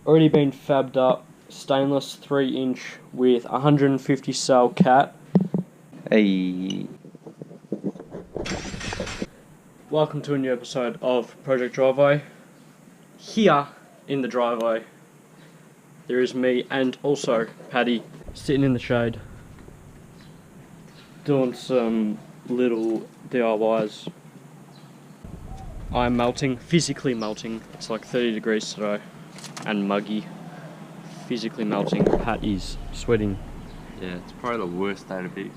Already been fabbed up, stainless 3-inch with 150 cell cat. Hey. Welcome to a new episode of Project Driveway. Here in the driveway, there is me and also Paddy sitting in the shade, doing some little DIYs. I'm melting, physically melting. It's like 30 degrees today and muggy. Physically melting. Pat is sweating. Yeah, it's probably the worst day to be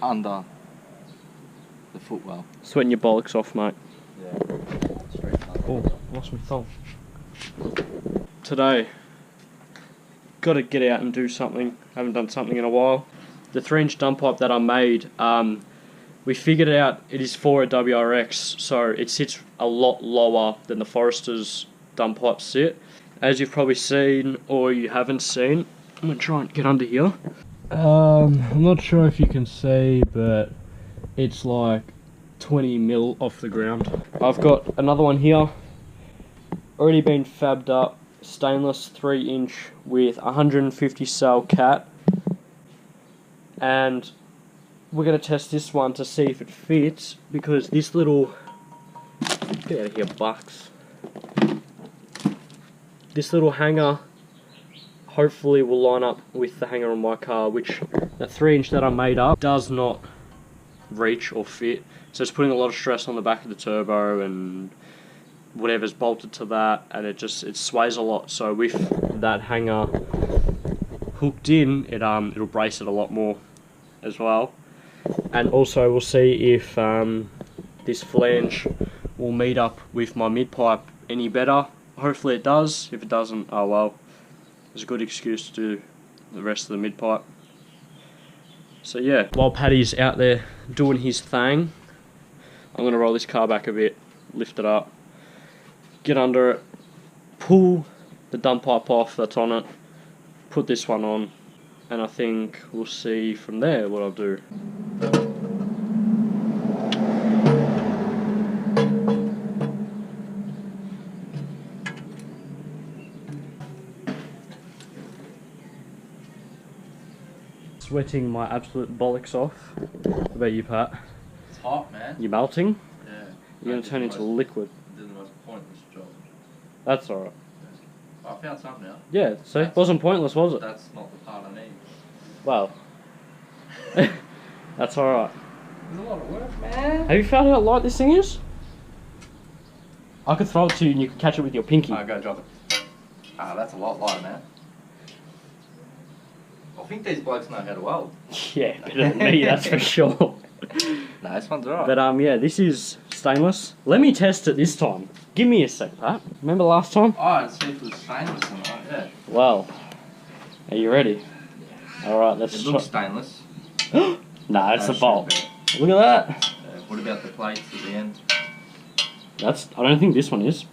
under the footwell. Sweating your bollocks off, mate. Yeah. Straight up. Oh, lost my thumb. Today, gotta get out and do something. Haven't done something in a while. The 3-inch dump pipe that I made, we figured out it is for a WRX, so it sits a lot lower than the Forester's dump pipes sit. As you've probably seen, or you haven't seen, I'm gonna try and get under here. I'm not sure if you can see, but it's like 20 mil off the ground. I've got another one here, already been fabbed up, stainless 3-inch with 150 cell cat, and we're going to test this one to see if it fits, because this little, get out of here bucks, this little hanger hopefully will line up with the hanger on my car, which the 3-inch that I made up does not reach or fit, so it's putting a lot of stress on the back of the turbo and whatever's bolted to that, and it sways a lot. So with that hanger hooked in, it'll brace it a lot more as well. And also we'll see if this flange will meet up with my mid pipe any better. Hopefully it does. If it doesn't, oh well, there's a good excuse to do the rest of the mid pipe. So yeah, while Paddy's out there doing his thing, I'm going to roll this car back a bit, lift it up, get under it, pull the dump pipe off that's on it, put this one on, and I think we'll see from there what I'll do. Sweating my absolute bollocks off. What about you, Pat? It's hot, man. You melting? Yeah. You're going to turn into liquid. Did the most pointless job. That's alright. I found something now. Yeah, see? It wasn't pointless, was it? That's not the part I need. Well. That's alright. It's a lot of work, man. Have you found out how light this thing is? I could throw it to you and you could catch it with your pinky. Alright, go drop it. Ah, that's a lot lighter, man. I think these blokes know how to weld. Yeah, better than me, that's for sure. No, this one's alright. But yeah, this is stainless. Let me test it this time. Give me a sec, Pat. Remember last time? Oh, and see if it was stainless or not, yeah. Well, are you ready? Alright, let's It looks stainless. Nah, it's No, a bolt. shit, Look at that. what about the plates at the end? I don't think this one is.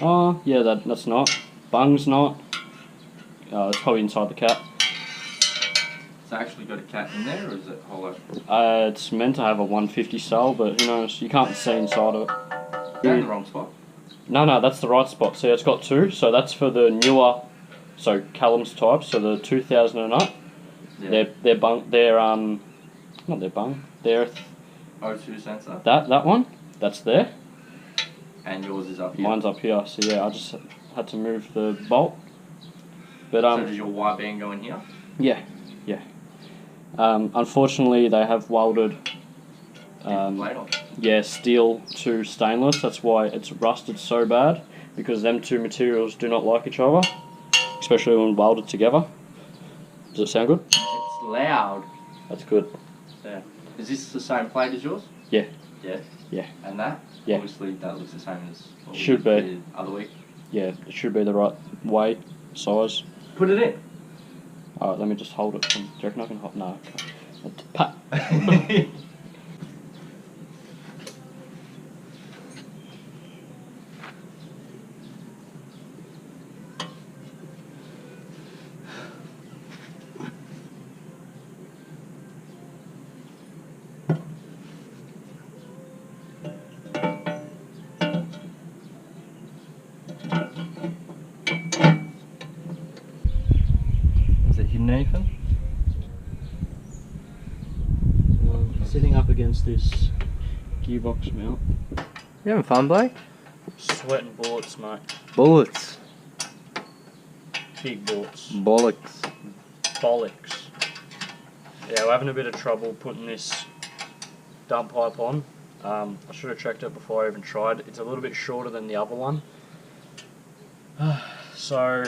Oh, yeah, that's not. Bung's not. Oh, it's probably inside the cap. It's actually got a cat in there, or is it hollow? It's meant to have a 150 cell, but who knows? You can't see inside of it. Is that in the wrong spot? No, that's the right spot. See, it's got two, so that's for the newer, so Callum's type, so the 2000 and up. Yeah. They're bung, they're not their bung, they're O2 sensor. that one, that's there. And yours is up here. Mine's up here, so yeah, I just had to move the bolt. But so does your Y band go in here? yeah. Unfortunately, they have welded steel to stainless. That's why it's rusted so bad, because them two materials do not like each other, especially when welded together. Does it sound good? It's loud. That's good. Yeah. Is this the same plate as yours? Yeah. Yeah. Yeah. And that? Yeah. Obviously that looks the same as what Should we be. did the other week. Yeah, it should be the right weight, size. Put it in. Alright, let me just hold it. Do you reckon I can hold? No. Pat. Nathan. Sitting up against this gearbox mount. You having fun, Blake? Sweating bullets, mate. Bullets. Big bullets. Bollocks. Bollocks. Yeah, we're having a bit of trouble putting this dump pipe on. I should have checked it before I even tried. It's a little bit shorter than the other one. So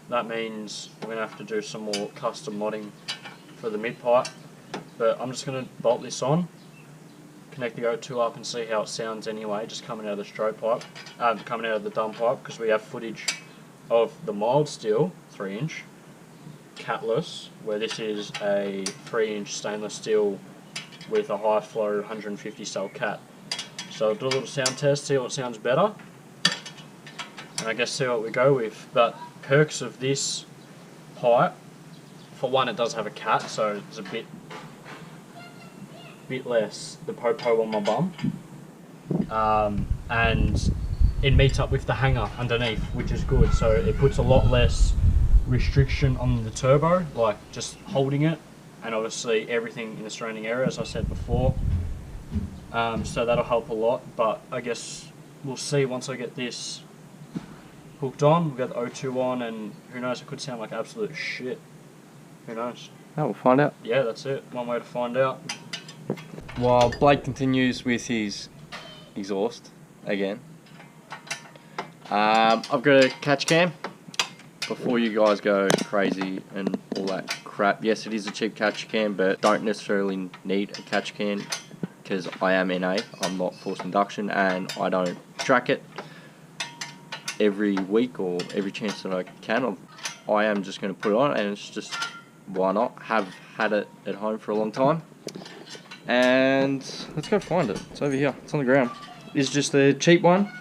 that means we're going to have to do some more custom modding for the mid pipe. But I'm just going to bolt this on, connect the O2 up and see how it sounds anyway, just coming out of the stroke pipe, coming out of the dump pipe, because we have footage of the mild steel 3-inch catless, where this is a 3-inch stainless steel with a high flow 150 cell cat. So I'll do a little sound test, see what sounds better, and I guess see what we go with. But perks of this pipe, for one, it does have a cat, so it's a bit less the po-po on my bum, and it meets up with the hanger underneath, which is good, so it puts a lot less restriction on the turbo, like just holding it, and obviously everything in the surrounding area, as I said before, so that'll help a lot. But I guess we'll see once I get this hooked on. We've got the O2 on, and who knows, it could sound like absolute shit, who knows. Oh, we'll find out. Yeah, that's it, one way to find out. While Blake continues with his exhaust again, I've got a catch cam. Before you guys go crazy and all that crap, yes, it is a cheap catch cam, but don't necessarily need a catch cam, because I am NA, I'm not forced induction, and I don't track it every week or every chance that I can. I am just going to put it on, and it's just, why not? Have had it at home for a long time. And let's go find it. It's over here. It's on the ground. It's just a cheap one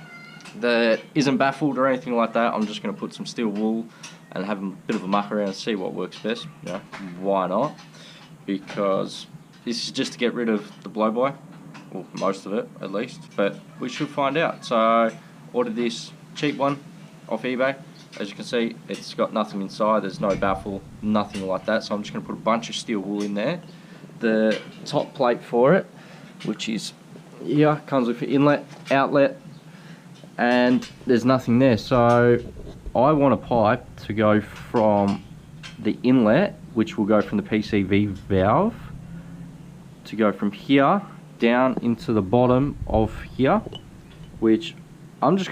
that isn't baffled or anything like that. I'm just going to put some steel wool and have a bit of a muck around and see what works best. You know, why not? Because this is just to get rid of the blow-by, well, most of it at least. But we should find out. So ordered this cheap one off eBay. As you can see, it's got nothing inside. There's no baffle, nothing like that. So I'm just going to put a bunch of steel wool in there. The top plate for it, which is here, comes with an inlet, outlet, and there's nothing there. So I want a pipe to go from the inlet, which will go from the PCV valve, to go from here down into the bottom of here, which I was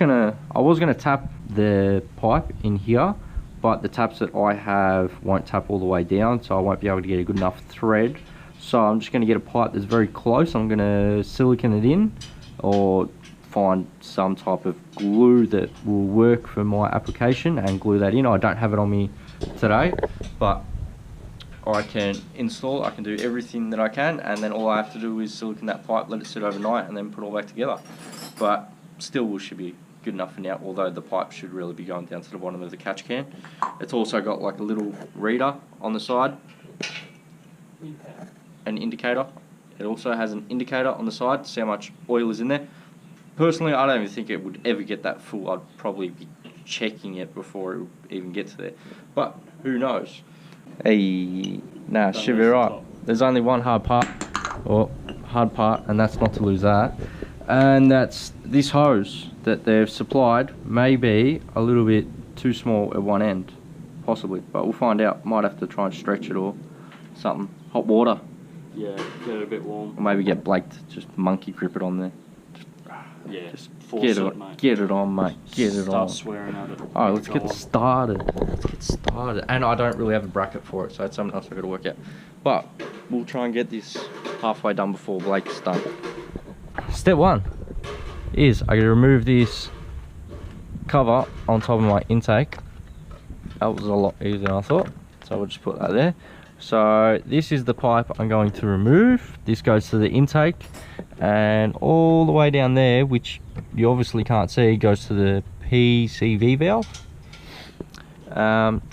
gonna tap the pipe in here, but the taps that I have won't tap all the way down, so I won't be able to get a good enough thread. So I'm just going to get a pipe that's very close. I'm going to silicone it in, or find some type of glue that will work for my application and glue that in. I don't have it on me today, but I can install, I can do everything that I can, and then all I have to do is silicone that pipe, let it sit overnight, and then put it all back together. But steel wool should be good enough for now, although the pipe should really be going down to the bottom of the catch can. It's also got like a little reader on the side, an indicator. It also has an indicator on the side to see how much oil is in there. Personally, I don't even think it would ever get that full. I'd probably be checking it before it would even get to there, but who knows. Hey, nah, should be right. There's only one hard part, and that's not to lose that, and that's this hose that they've supplied may be a little bit too small at one end, possibly, but we'll find out. Might have to try and stretch it or something. Hot water. Yeah, get it a bit warm. Or maybe get Blake to just monkey grip it on there. Yeah, just force get it, mate. Get it on, mate. Get it on. Start swearing at it. Alright, let's get started. Let's get started. And I don't really have a bracket for it, so it's something else I've got to work out. But we'll try and get this halfway done before Blake's done. Step one is I got to remove this cover on top of my intake. That was a lot easier than I thought, so we'll just put that there. So this is the pipe I'm going to remove. This goes to the intake, and all the way down there, which you obviously can't see, goes to the PCV valve.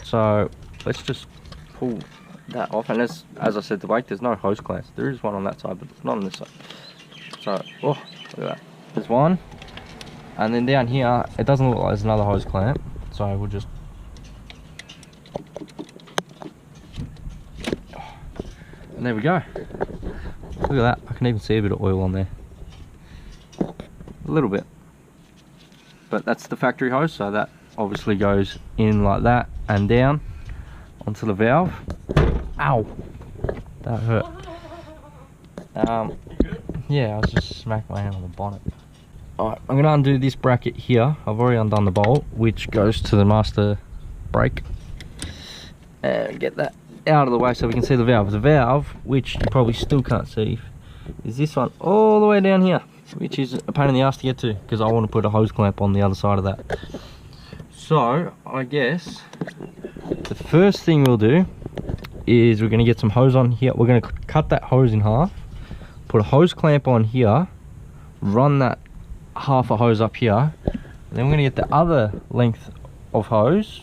So let's just pull that off, and as I said to Blake, there's no hose clamps. There is one on that side, but it's not on this side. So, oh, look at that. There's one, and then down here, it doesn't look like there's another hose clamp, so we'll just And there we go. Look at that, I can even see a bit of oil on there. A little bit. But that's the factory hose, so that obviously goes in like that and down onto the valve. Ow! That hurt. Yeah, I was just smacking my hand on the bonnet. Alright, I'm going to undo this bracket here. I've already undone the bolt, which goes to the master brake. And get that out of the way so we can see the valve. The valve, which you probably still can't see, is this one all the way down here, which is a pain in the ass to get to because I want to put a hose clamp on the other side of that. So I guess the first thing we'll do is we're going to get some hose on here. We're going to cut that hose in half, put a hose clamp on here, run that half a hose up here, and then we're going to get the other length of hose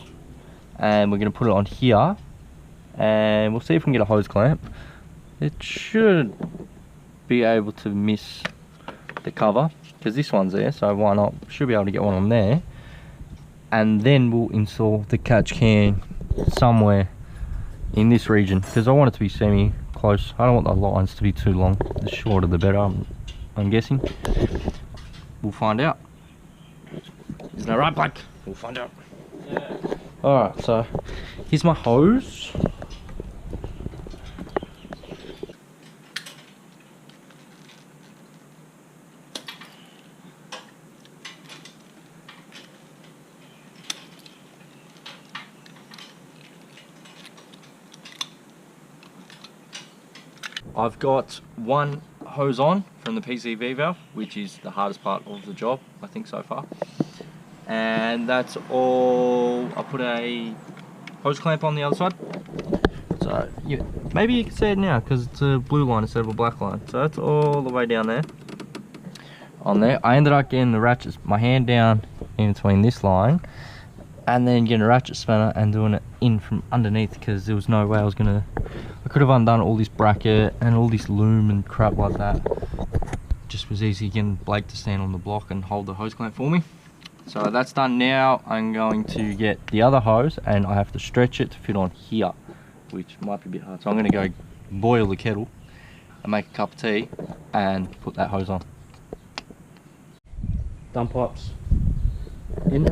and we're going to put it on here, and we'll see if we can get a hose clamp. It should be able to miss the cover because this one's there, so why not? Should be able to get one on there, and then we'll install the catch can somewhere in this region because I want it to be semi close. I don't want the lines to be too long. The shorter the better, I'm guessing. We'll find out. Isn't that right, Blake? We'll find out. Yeah. Alright, so here's my hose. I've got one hose on from the PCV valve, which is the hardest part of the job, I think, so far. And that's all. I put a hose clamp on the other side. So maybe you can see it now because it's a blue line instead of a black line. So that's all the way down there. On there, I ended up getting the ratchets, my hand down in between this line, and then getting a ratchet spanner and doing it in from underneath because there was no way I could have undone all this bracket and all this loom and crap like that. Just was easy getting Blake to stand on the block and hold the hose clamp for me. So that's done now. I'm going to get the other hose and I have to stretch it to fit on here, which might be a bit hard. So I'm going to go boil the kettle and make a cup of tea and put that hose on. Dump pipes in.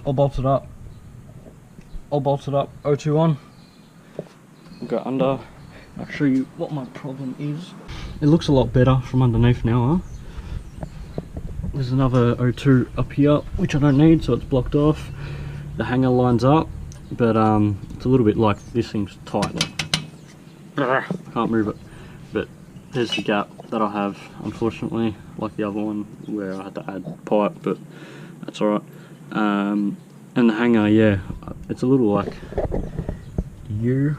All bolted up. All bolted up. O2 on. We'll go under. I'll show you what my problem is. It looks a lot better from underneath now, huh? There's another O2 up here, which I don't need, so it's blocked off. The hanger lines up, but it's a little bit like this thing's tight. Like, I can't move it. But there's the gap that I have, unfortunately, like the other one where I had to add pipe, but that's alright. And the hanger, yeah, it's a little like U,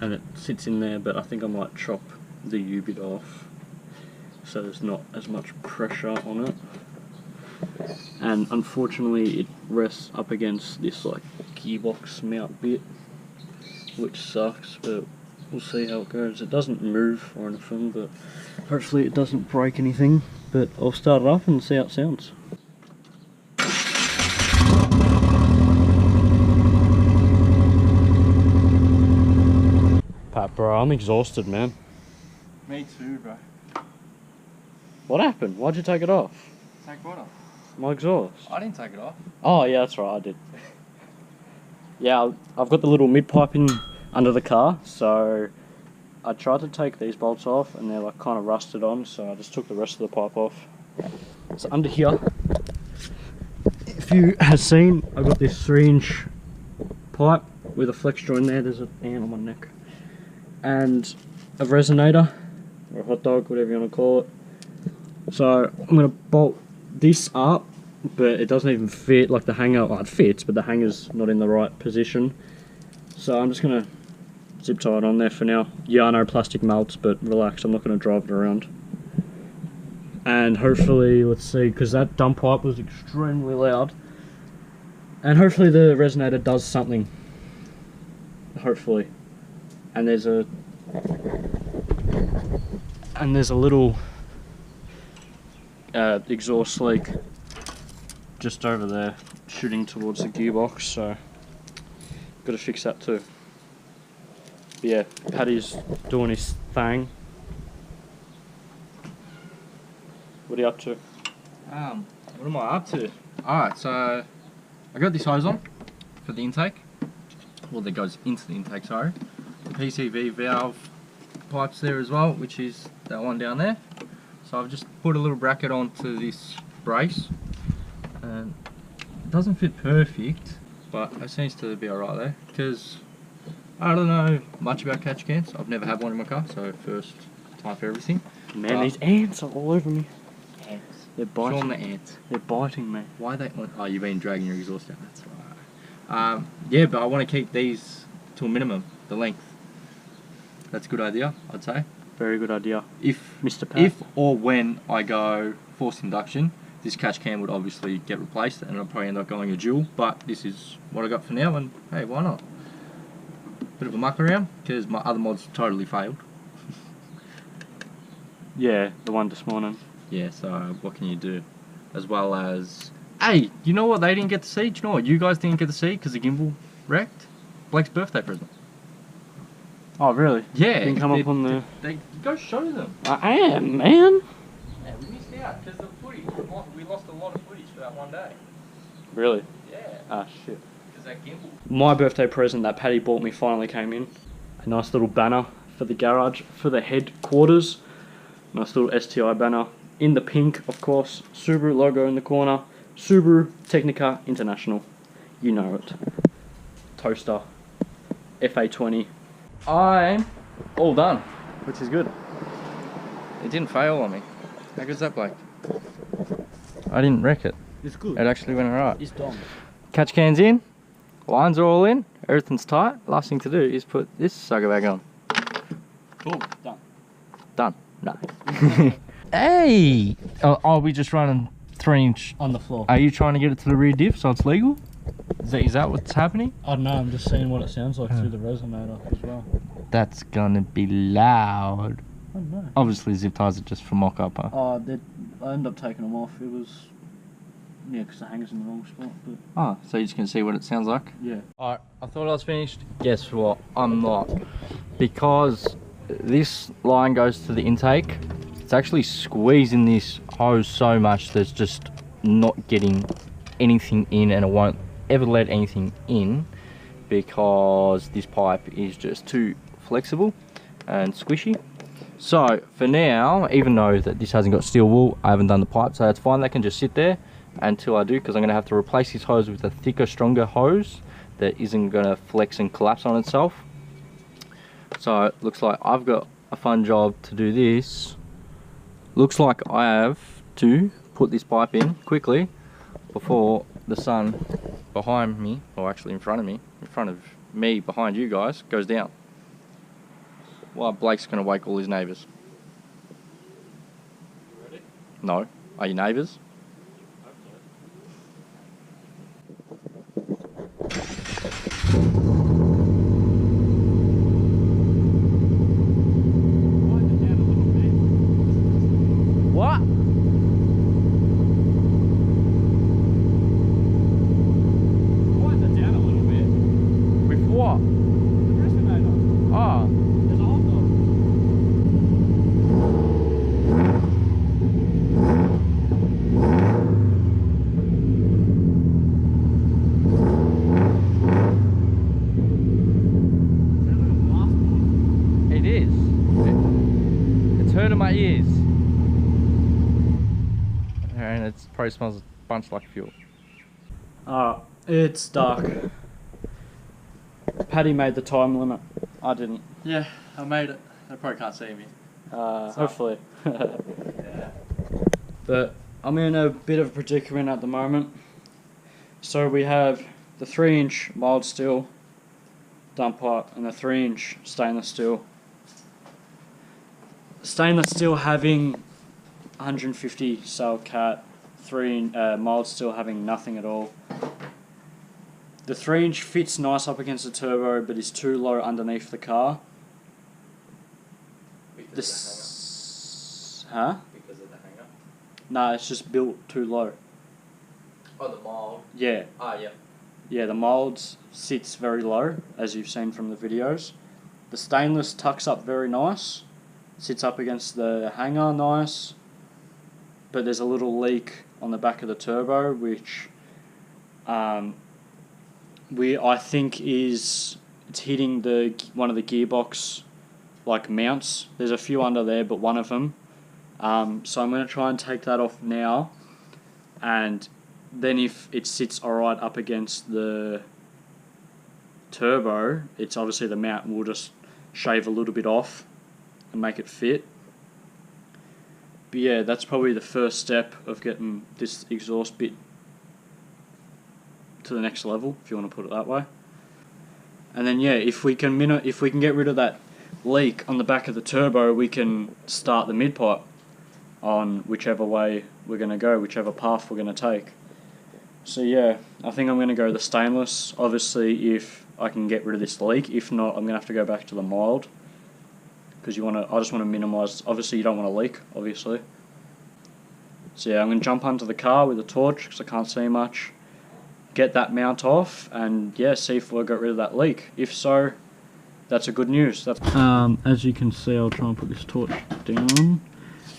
and it sits in there, but I think I might chop the U bit off so there's not as much pressure on it. And unfortunately it rests up against this like gearbox mount bit, which sucks, but we'll see how it goes. It doesn't move or anything, but hopefully it doesn't break anything. But I'll start it up and see how it sounds. Pat, bro, I'm exhausted, man. Me too, bro. What happened? Why'd you take it off? Take what off? My exhaust. I didn't take it off. Oh yeah, that's right, I did. Yeah, I've got the little mid pipe in under the car, so I tried to take these bolts off and they're like kind of rusted on, so I just took the rest of the pipe off. So under here, if you have seen, I've got this 3-inch pipe with a flex joint there. There's an ant on my neck. And a resonator, or a hot dog, whatever you want to call it. So I'm going to bolt this up, but it doesn't even fit. Like the hanger, well, it fits, but the hanger's not in the right position. So I'm just going to zip tie it on there for now. Yeah, I know plastic melts, but relax, I'm not going to drive it around. And hopefully, let's see, because that dump pipe was extremely loud. And hopefully the resonator does something. Hopefully. And there's a little exhaust leak just over there shooting towards the gearbox, so got to fix that too. But But yeah, Paddy's doing his thing. What are you up to? What am I up to? Alright, so I got this hose on for the intake. Well, that goes into the intake, sorry. The PCV valve pipes there as well, which is that one down there. So I've just put a little bracket onto this brace, and it doesn't fit perfect, but it seems to be alright there, because I don't know much about catch cans. I've never had one in my car, so first time for everything. Man, these ants are all over me. Ants. They're biting. Show them the ants. They're biting me. Why they? Oh, you've been dragging your exhaust down. That's right. Yeah, but I want to keep these to a minimum. The length. That's a good idea, I'd say. Very good idea. If Mr. Pat. If or when I go forced induction, this catch can would obviously get replaced, and I'll probably end up going a dual. But this is what I got for now, and hey, why not? Bit of a muck around because my other mods totally failed. Yeah, the one this morning. Yeah, so what can you do? As well as, hey, you know what they didn't get to see? Do you know what you guys didn't get to see because the gimbal wrecked? Blake's birthday present. Oh, really? Yeah. Didn't come up on the... They go show them. I am, man. Yeah, we missed out because the footage, we lost a lot of footage for that one day. Really? Yeah. Ah, shit. Because that gimbal. My birthday present that Paddy bought me finally came in. A nice little banner for the garage, for the headquarters. Nice little STI banner. In the pink, of course. Subaru logo in the corner. Subaru Technica International. You know it. Toaster. FA20. I'm all done. Which is good. It didn't fail on me. How good's that, Blake? I didn't wreck it. It's good. It actually went alright. It's done. Catch cans in. Lines are all in. Everything's tight. Last thing to do is put this sucker back on. Cool. Done. Done. No. Hey! Oh, we just running 3-inch On the floor. Are you trying to get it to the rear diff so it's legal? Is that what's happening? I don't know, I'm just seeing what it sounds like through the resonator as well. That's gonna be loud. I don't know. Obviously zip ties are just for mock up, huh? I ended up taking them off. It was... Yeah, because the hanger's in the wrong spot, but... Oh, so you just can see what it sounds like? Yeah. Alright, I thought I was finished. Guess what? I'm not. Because this line goes to the intake, it's actually squeezing this hose so much that it's just not getting anything in, and it won't ever let anything in because this pipe is just too flexible and squishy. So for now, even though that this hasn't got steel wool, I haven't done the pipe, so that's fine. That can just sit there until I do, because I'm going to have to replace this hose with a thicker, stronger hose that isn't going to flex and collapse on itself. So it looks like I've got a fun job to do this. Looks like I have to put this pipe in quickly before the sun behind me, or actually in front of me, behind you guys, goes down. Well, Blake's going to wake all his neighbours. You ready? No. Are you neighbours? What? Wind it down a little bit. With what? The resonator. Ah. There's a hole though. It is. It's hurting my ears. And it probably smells a bunch like fuel. It's dark. Paddy made the time limit. I didn't. Yeah, I made it. They probably can't see me. Hopefully. Yeah. But I'm in a bit of a predicament at the moment. So we have the 3-inch mild steel dump pipe and the 3-inch stainless steel. Stainless steel having 150 cell cat, mild steel having nothing at all. The 3-inch fits nice up against the turbo, but is too low underneath the car. Huh? Because of the hanger? No, it's just built too low. Oh, the mild. Yeah. Ah, yeah. Yeah, the mould sits very low, as you've seen from the videos. The stainless tucks up very nice, sits up against the hanger nice, but there's a little leak on the back of the turbo, which I think it's hitting one of the gearbox like mounts. There's a few under there, but one of them. So I'm going to try and take that off now, and then if it sits alright up against the turbo, it's obviously the mount will just shave a little bit off and make it fit. But yeah, that's probably the first step of getting this exhaust bit to the next level, if you want to put it that way. And then yeah, if we can get rid of that leak on the back of the turbo, we can start the mid pipe on whichever way we're going to go, whichever path we're going to take. So yeah, I think I'm going to go the stainless, obviously if I can get rid of this leak. If not, I'm going to have to go back to the mild, because I just want to minimise, obviously you don't want a leak, obviously. So yeah, I'm going to jump onto the car with a torch, because I can't see much, get that mount off, and yeah, see if we'll get rid of that leak. If so, that's a good news. As you can see, I'll try and put this torch down.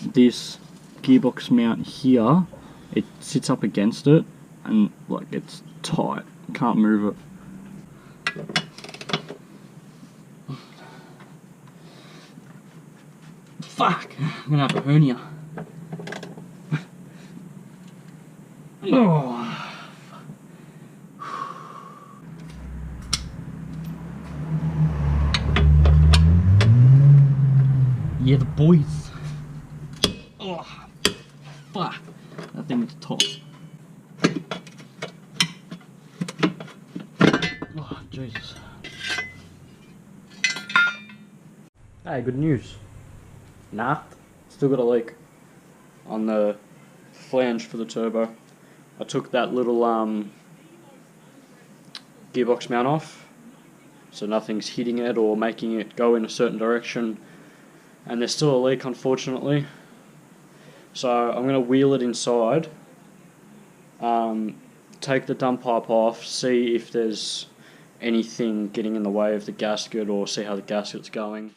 This gearbox mount here, it sits up against it, and like it's tight, can't move it. Fuck, I'm gonna have a hernia. Oh. Yeah, the boys. Oh, fuck. That thing is top. Oh, Jesus. Hey, good news. Nah, still got a leak on the flange for the turbo. I took that little gearbox mount off, so nothing's hitting it or making it go in a certain direction, and there's still a leak, unfortunately. So I'm going to wheel it inside, take the dump pipe off, see if there's anything getting in the way of the gasket, or see how the gasket's going.